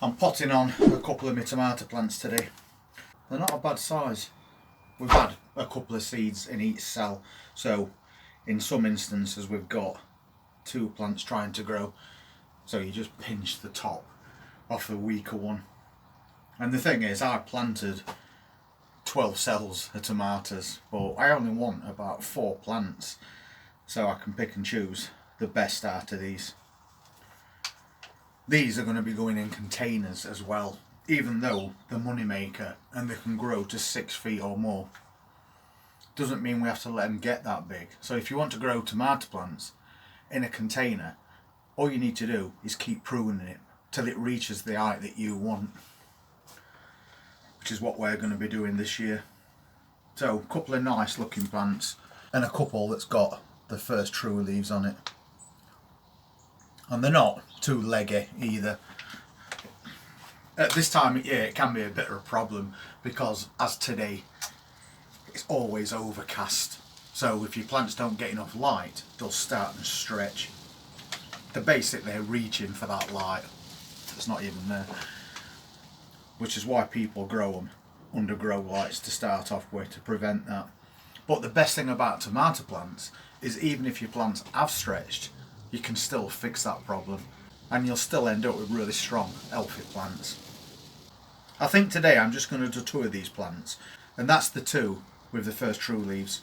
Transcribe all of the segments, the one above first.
I'm potting on a couple of my tomato plants today. They're not a bad size. We've had a couple of seeds in each cell, so in some instances we've got 2 plants trying to grow, so you just pinch the top off the weaker one. And the thing is, I planted 12 cells of tomatoes, but I only want about 4 plants, so I can pick and choose the best out of these. These are going to be going in containers as well, even though they're money maker and they can grow to 6 feet or more. Doesn't mean we have to let them get that big. So if you want to grow tomato plants in a container, all you need to do is keep pruning it till it reaches the height that you want, which is what we're going to be doing this year. So a couple of nice looking plants and a couple that's got the first true leaves on it. And they're not too leggy either. At this time of year it can be a bit of a problem because, as today, it's always overcast. So if your plants don't get enough light, they'll start and stretch. They're basically reaching for that light that's not even there. Which is why people grow them under grow lights to start off with, to prevent that. But the best thing about tomato plants is, even if your plants have stretched, you can still fix that problem and you'll still end up with really strong, healthy plants. I think today I'm just going to do 2 of these plants, and that's the 2 with the first true leaves.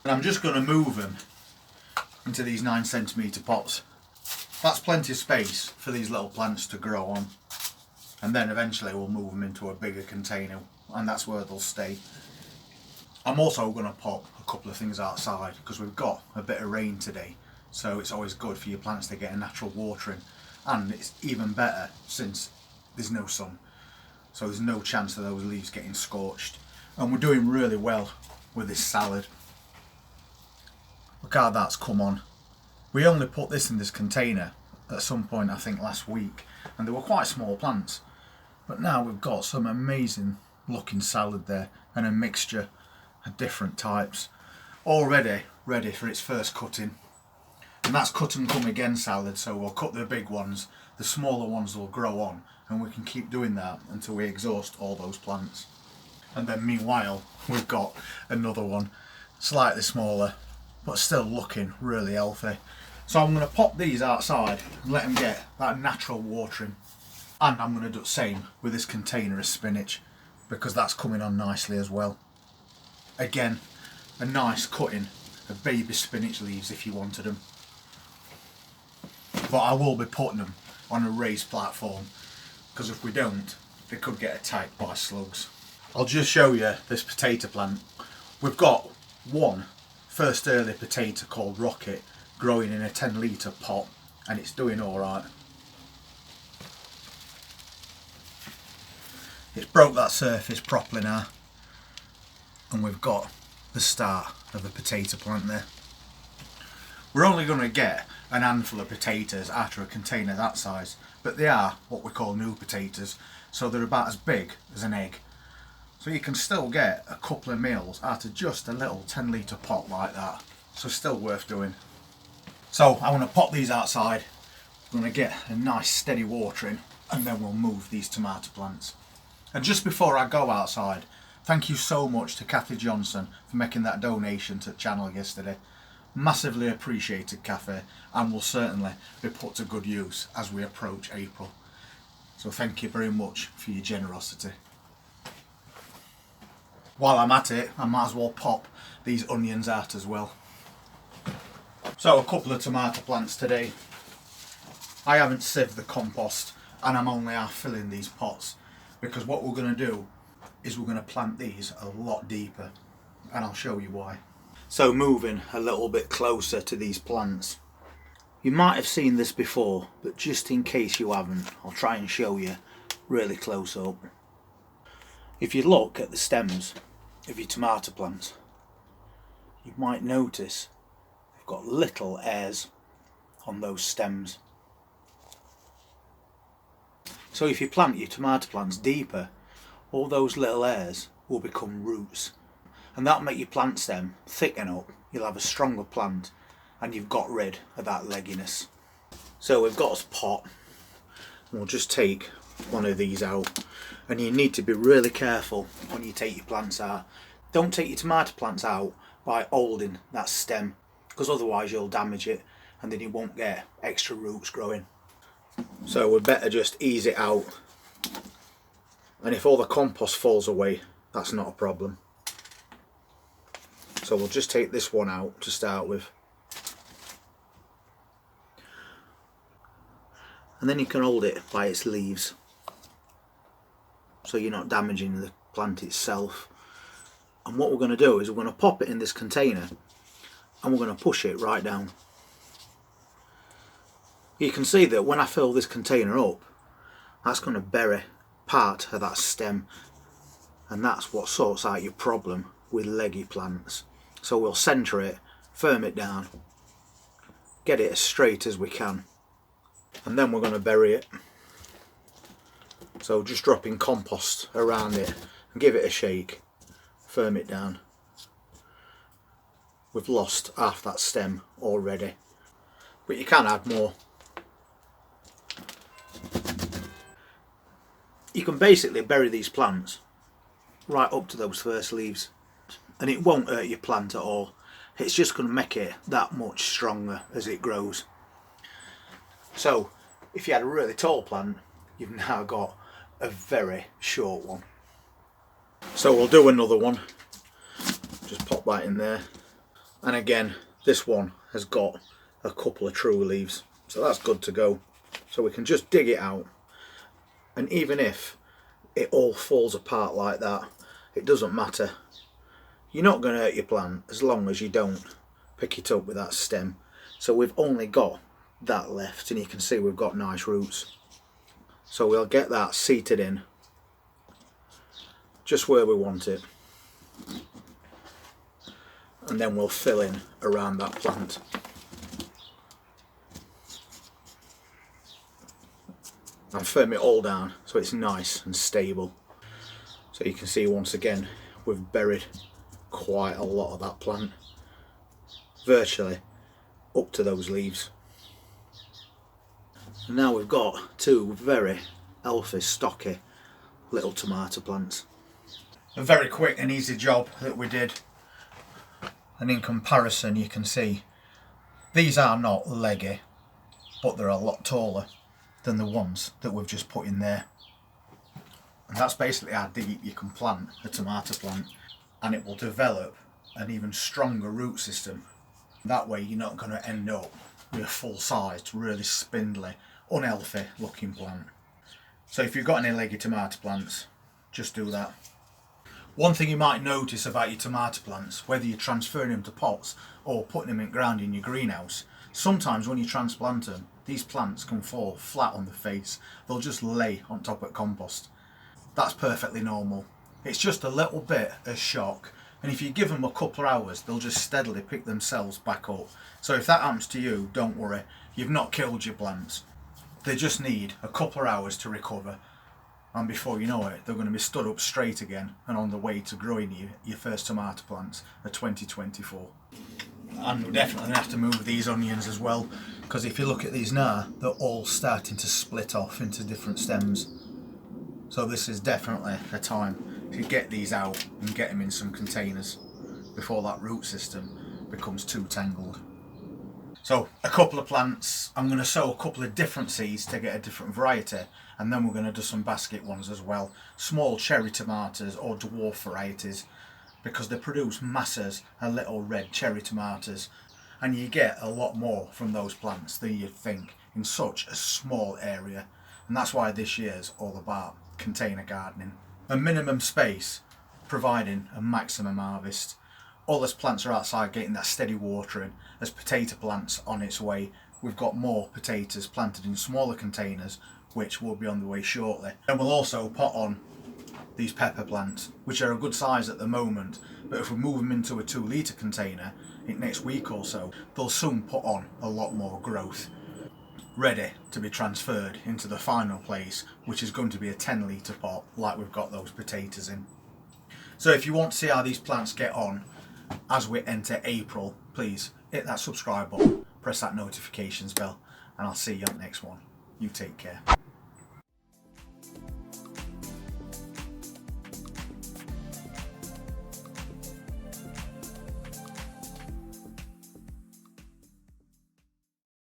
And I'm just going to move them into these 9cm pots. That's plenty of space for these little plants to grow on, and then eventually we'll move them into a bigger container, and that's where they'll stay. I'm also going to pop a couple of things outside because we've got a bit of rain today. So it's always good for your plants to get a natural watering, and it's even better since there's no sun, so there's no chance of those leaves getting scorched. And we're doing really well with this salad. Look how that's come on. We only put this in this container at some point, I think last week, and they were quite small plants, but now we've got some amazing looking salad there, and a mixture of different types, already ready for its first cutting. And that's cut and come again salad, so we'll cut the big ones, the smaller ones will grow on, and we can keep doing that until we exhaust all those plants. And then meanwhile we've got another one, slightly smaller but still looking really healthy. So I'm going to pop these outside and let them get that natural watering. And I'm going to do the same with this container of spinach, because that's coming on nicely as well. Again, a nice cutting of baby spinach leaves if you wanted them. But I will be putting them on a raised platform, because if we don't, they could get attacked by slugs. I'll just show you this potato plant. We've got one first early potato called Rocket growing in a 10 litre pot, and it's doing alright. It's broke that surface properly now, and we've got the start of a potato plant there. We're only going to get an handful of potatoes out of a container that size, but they are what we call new potatoes, so they're about as big as an egg. So you can still get a couple of meals out of just a little 10 litre pot like that, so still worth doing. So I'm going to pop these outside, I'm going to get a nice steady watering, and then we'll move these tomato plants. And just before I go outside, thank you so much to Kathy Johnson for making that donation to the channel yesterday. Massively appreciated, Kathy, and will certainly be put to good use as we approach April. So thank you very much for your generosity. While I'm at it, I might as well pop these onions out as well. So a couple of tomato plants today. I haven't sieved the compost, and I'm only half filling these pots, because what we're going to do is we're going to plant these a lot deeper, and I'll show you why. So moving a little bit closer to these plants. You might have seen this before, but just in case you haven't, I'll try and show you really close up. If you look at the stems of your tomato plants, you might notice they've got little hairs on those stems. So if you plant your tomato plants deeper, all those little hairs will become roots, and that'll make your plant stem thicken up. You'll have a stronger plant, and you've got rid of that legginess. So we've got a pot, and we'll just take one of these out, and you need to be really careful when you take your plants out. Don't take your tomato plants out by holding that stem, because otherwise you'll damage it and then you won't get extra roots growing. So we'd better just ease it out, and if all the compost falls away, that's not a problem. So we'll just take this one out to start with, and then you can hold it by its leaves so you're not damaging the plant itself. And what we're going to do is we're going to pop it in this container and we're going to push it right down. You can see that when I fill this container up, that's going to bury part of that stem, and that's what sorts out your problem with leggy plants. So we'll centre it, firm it down, get it as straight as we can, and then we're going to bury it. So just dropping compost around it and give it a shake, firm it down. We've lost half that stem already, but you can add more. You can basically bury these plants right up to those first leaves, and it won't hurt your plant at all. It's just going to make it that much stronger as it grows. So if you had a really tall plant, you've now got a very short one. So we'll do another one, just pop that in there, and again this one has got a couple of true leaves, so that's good to go. So we can just dig it out, and even if it all falls apart like that, it doesn't matter. You're not going to hurt your plant as long as you don't pick it up with that stem. So we've only got that left, and you can see we've got nice roots. So we'll get that seated in just where we want it, and then we'll fill in around that plant. And firm it all down so it's nice and stable. So you can see once again we've buried quite a lot of that plant, virtually up to those leaves. And now we've got two very healthy, stocky little tomato plants. A very quick and easy job that we did, and in comparison you can see these are not leggy, but they're a lot taller than the ones that we've just put in there. And that's basically how deep you can plant a tomato plant, and it will develop an even stronger root system. That way you're not going to end up with a full-sized, really spindly, unhealthy looking plant. So if you've got any leggy tomato plants, just do that. One thing you might notice about your tomato plants, whether you're transferring them to pots or putting them in ground in your greenhouse, sometimes when you transplant them, these plants can fall flat on the face. They'll just lay on top of compost. That's perfectly normal. It's just a little bit of shock, and if you give them a couple of hours, they'll just steadily pick themselves back up. So if that happens to you, don't worry, you've not killed your plants. They just need a couple of hours to recover, and before you know it, they're going to be stood up straight again and on the way to growing your first tomato plants of 2024. And we're definitely going to have to move these onions as well, because if you look at these now, they're all starting to split off into different stems. So this is definitely a time to get these out and get them in some containers before that root system becomes too tangled. So a couple of plants, I'm going to sow a couple of different seeds to get a different variety, and then we're going to do some basket ones as well. Small cherry tomatoes or dwarf varieties, because they produce masses of little red cherry tomatoes, and you get a lot more from those plants than you'd think in such a small area. And that's why this year's all about container gardening. A minimum space providing a maximum harvest. All those plants are outside getting that steady watering. As potato plants on its way, we've got more potatoes planted in smaller containers, which will be on the way shortly. And we'll also put on these pepper plants, which are a good size at the moment, but if we move them into a 2-litre container in next week or so, they'll soon put on a lot more growth, ready to be transferred into the final place, which is going to be a 10-litre pot like we've got those potatoes in. So if you want to see how these plants get on as we enter April, please hit that subscribe button, press that notifications bell, and I'll see you on the next one. You take care.